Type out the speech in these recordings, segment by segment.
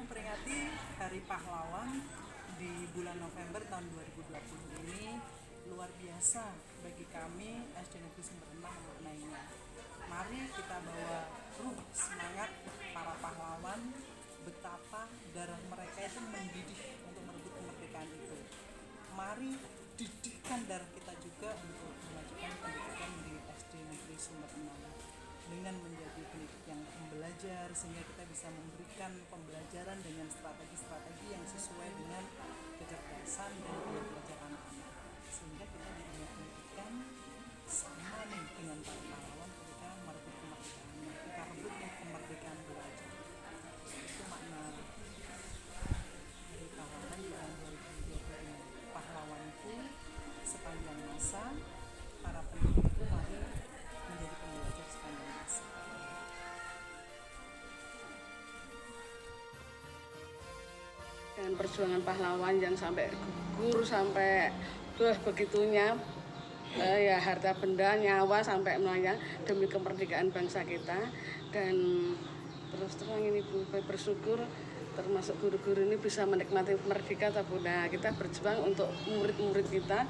memperingati Hari Pahlawan di bulan November tahun 2020 ini luar biasa bagi kami SD Negeri Sumber 6 memaknainya. Mari kita bawa ruh semangat para pahlawan, betapa darah mereka itu mendidih untuk merebut kemerdekaan itu. Mari didihkan darah kita juga untuk memajukan pendidikan di SD Negeri Sumber 6 dengan menjadi pendidik yang pembelajar, sehingga kita bisa memberikan pembelajaran dengan strategi-strategi yang sesuai dengan kecerdasan dan belajar anak-anak, sehingga kita diberi pendidikan sama nih dengan para pahlawan ketika merebut kemerdekaan. Kita rebut nih kemerdekaan belajar. Itu makna Hari Pahlawan di tahun 2020 ini. Pahlawanku sepanjang masa, para pendidik itu mari menjadi pembelajar sepanjang masa. Dengan perjuangan pahlawan yang sampai gugur, sampai begitunya ya harta benda, nyawa sampai melayang demi kemerdekaan bangsa kita. Dan terus terang ini Bu, bersyukur termasuk guru-guru ini bisa menikmati merdeka Bunda. Kita berjuang untuk murid-murid kita,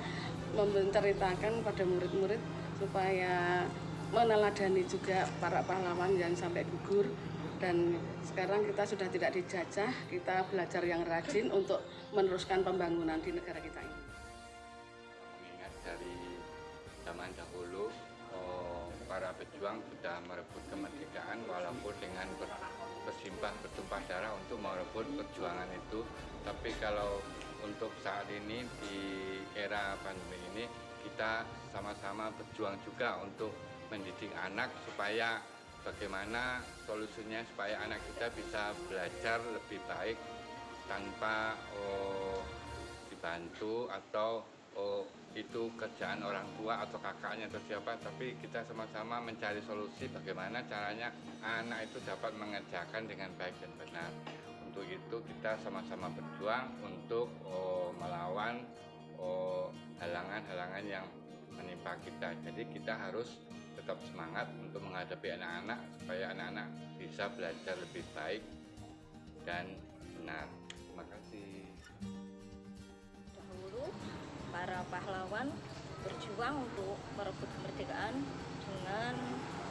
menceritakan pada murid-murid supaya meneladani juga para pahlawan yang sampai gugur. Dan sekarang kita sudah tidak dijajah, kita belajar yang rajin untuk meneruskan pembangunan di negara kita ini. Mengingat dari zaman dahulu, para pejuang sudah merebut kemerdekaan walaupun dengan bertumpah darah untuk merebut perjuangan itu. Tapi kalau untuk saat ini di era pandemi ini, kita sama-sama berjuang juga untuk mendidik anak supaya bagaimana solusinya supaya anak kita bisa belajar lebih baik tanpa dibantu atau itu kerjaan orang tua atau kakaknya atau siapa, tapi kita sama-sama mencari solusi bagaimana caranya anak itu dapat mengerjakan dengan baik dan benar. Untuk itu kita sama-sama berjuang untuk melawan halangan-halangan yang menimpa kita. Jadi kita harus tetap semangat untuk menghadapi anak-anak supaya anak-anak bisa belajar lebih baik dan benar. Terima kasih. Dahulu para pahlawan berjuang untuk merebut kemerdekaan dengan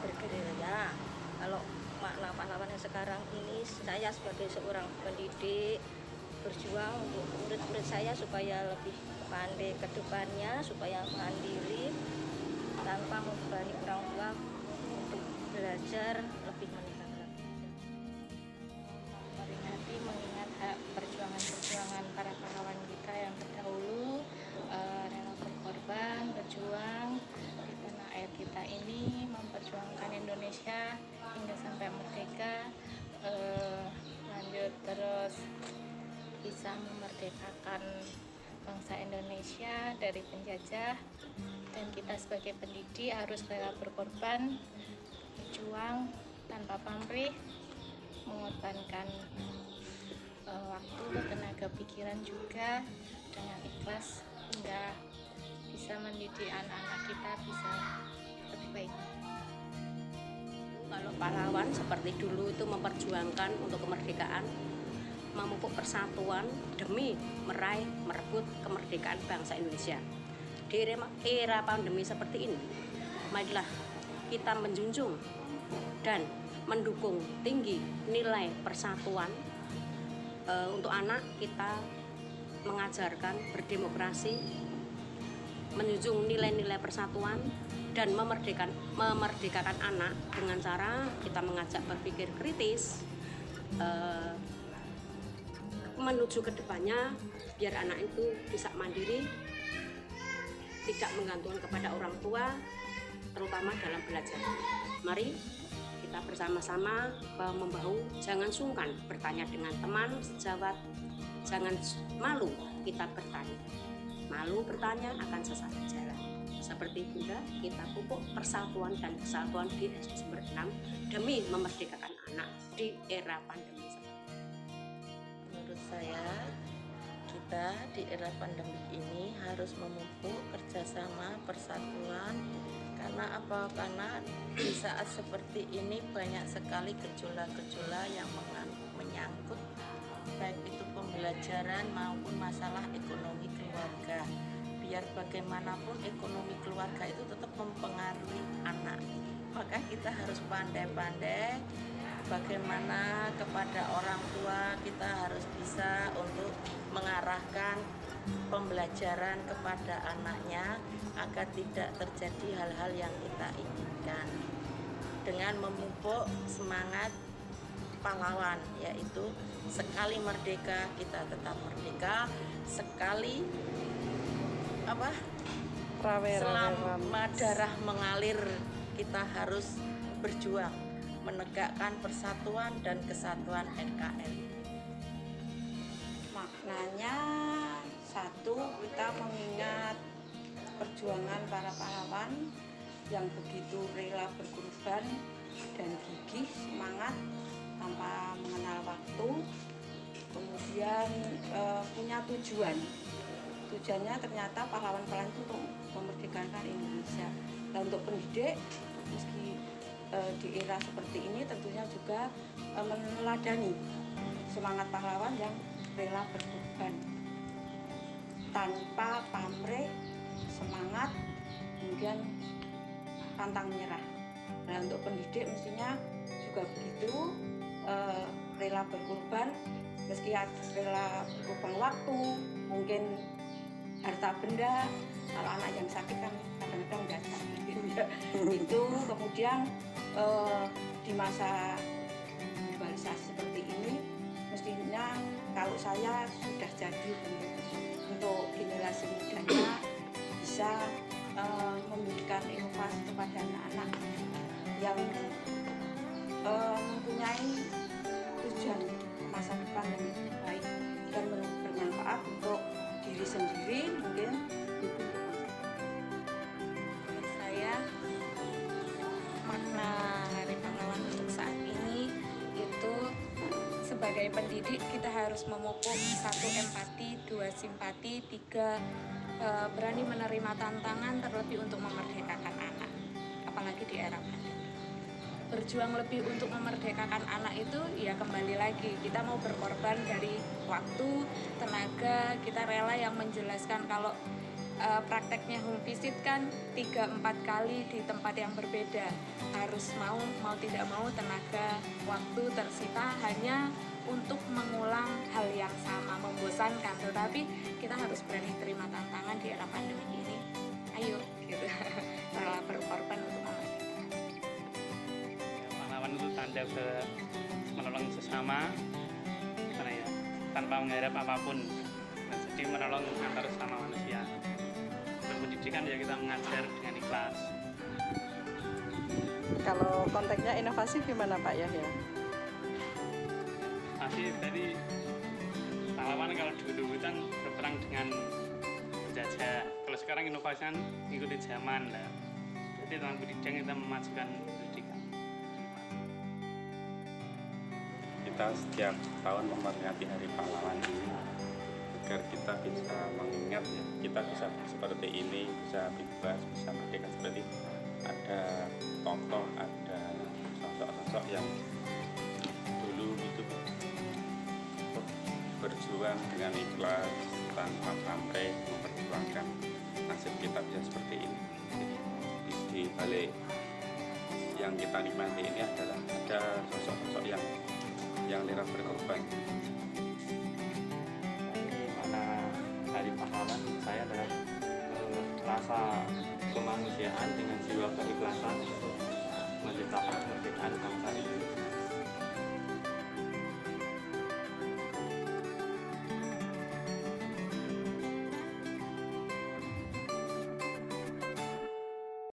bergerilya. Kalau makna pahlawan yang sekarang ini, saya sebagai seorang pendidik berjuang untuk murid-murid saya supaya lebih pandai ke depannya, supaya mandiri tanpa membebani orang tua untuk belajar lebih meningkat lagi. Memperingati mengingat perjuangan para pahlawan kita yang terdahulu, rela berkorban, berjuang di tanah air kita ini, memperjuangkan Indonesia hingga sampai merdeka, lanjut terus bisa memerdekakan bangsa Indonesia dari penjajah. Dan kita sebagai pendidik harus rela berkorban, berjuang tanpa pamrih, mengorbankan waktu, tenaga pikiran juga dengan ikhlas hingga bisa mendidik anak-anak kita bisa lebih baik. Kalau pahlawan seperti dulu itu memperjuangkan untuk kemerdekaan, memupuk persatuan demi merebut kemerdekaan bangsa Indonesia. Di era pandemi seperti ini, marilah kita menjunjung dan mendukung tinggi nilai persatuan. Untuk anak kita mengajarkan berdemokrasi, menjunjung nilai-nilai persatuan, dan memerdekakan anak dengan cara kita mengajak berpikir kritis, menuju ke depannya biar anak itu bisa mandiri, tidak menggantungkan kepada orang tua, terutama dalam belajar. Mari kita bersama-sama bahu-membahu, jangan sungkan bertanya dengan teman sejawat, jangan malu kita bertanya. Malu bertanya akan sesat jalan. Seperti Bunda, kita pupuk persatuan dan kesatuan di SD Sumber 6 demi memerdekakan anak di era pandemi. Menurut saya, kita di era pandemi ini harus memupuk kerjasama, persatuan, Karena apa? Karena di saat seperti ini banyak sekali gejolak-gejolak yang menyangkut baik itu pembelajaran maupun masalah ekonomi keluarga. Biar bagaimanapun ekonomi keluarga itu tetap mempengaruhi anak. Maka kita harus pandai-pandai bagaimana kepada orang tua kita harus bisa untuk mengarahkan pembelajaran kepada anaknya agar tidak terjadi hal-hal yang kita inginkan dengan memupuk semangat pahlawan, yaitu sekali merdeka kita tetap merdeka, sekali selama darah mengalir kita harus berjuang menegakkan persatuan dan kesatuan NKRI. Maknanya satu, kita mengingat perjuangan para pahlawan yang begitu rela berkorban dan gigih, semangat tanpa mengenal waktu. Kemudian punya tujuan. Tujuannya ternyata pahlawan-pahlawan itu untuk memerdekakan Indonesia. Dan untuk pendidik, meski di era seperti ini tentunya juga meneladani semangat pahlawan yang rela berkorban tanpa pamrih, semangat, kemudian pantang menyerah. Nah, untuk pendidik mestinya juga begitu, rela berkorban, meski rela berkorban waktu, mungkin harta benda. Kalau anak yang sakit kan kadang-kadang nggak sakit itu. Kemudian di masa globalisasi seperti ini, mestinya kalau saya sudah jadi untuk generasi mudanya bisa memberikan inovasi kepada anak-anak yang mempunyai tujuan masa depan yang baik dan bermanfaat untuk diri sendiri, mungkin menurut saya makna Hari Pahlawan untuk saat ini itu sebagai pendidik kita harus memupuk 1 empati, 2 simpati, 3 berani menerima tantangan, terlebih untuk memerdekakan anak, apalagi di era pandemi. Berjuang lebih untuk memerdekakan anak itu ya kembali lagi kita mau berkorban dari waktu, tenaga, kita rela yang menjelaskan kalau prakteknya home visit kan 3-4 kali di tempat yang berbeda, harus mau tidak mau tenaga, waktu tersita hanya untuk mengulang hal yang sama, membosankan, tetapi kita harus berani terima tantangan di era pandemi ini. Ayo gitu. Rela berkorban untuk memerdekakan. Pahlawan itu tanda ke menolong sesama, tanpa mengharap apapun. Nah, jadi menolong antar sesama manusia. Berpendidikan ya kita mengajar dengan ikhlas. Kalau konteksnya inovasi gimana Pak Yahya? Masih dari pahlawan kalau dulu kan berperang dengan penjajah. Kalau sekarang inovasi kan mengikuti zaman. Nah. Jadi dalam pendidikan kita memajukan pendidikan. Kita setiap tahun memperingati Hari Pahlawan ini agar kita bisa mengingat ya, kita bisa seperti ini, bisa bebas, bisa merdeka seperti ada tokoh, ada sosok-sosok yang dulu itu berjuang dengan ikhlas tanpa pamrih memperjuangkan nasib kita bisa seperti ini. Jadi di balik yang kita nikmati ini adalah ada sosok-sosok yang rela berkorban. Mana Hari Pahlawan saya adalah rasa kemanusiaan dengan jiwa keikhlasan untuk menciptakan kemerdekaan bangsa ini.